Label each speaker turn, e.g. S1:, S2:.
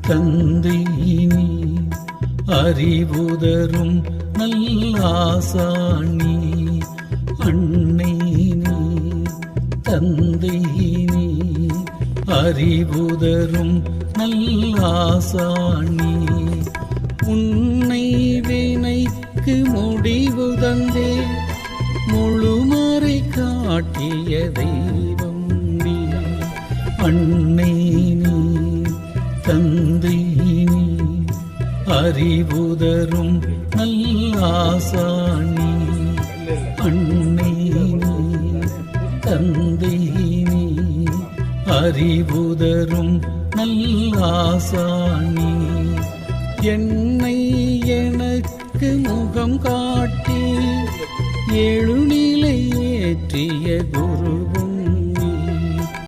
S1: தந்தை நீ அறிவுதரும் நல்லாசானி அன்னை நீ தந்தை நீ அறிவுதரும் நல்லாசானி உன்னை வினைக்கு முடிவு தந்தே முழுமறை காட்டிய தெய்வம் நீ அன்னை நீ தந்தை நீ அறிவுதரும் நல்லாசானி அன்னை நீ தந்தை நீ அறிவுதரும் நல்லாசானி என்னை எனக்கு முகம் காட்டி எழுநிலை ஏற்றிய குரு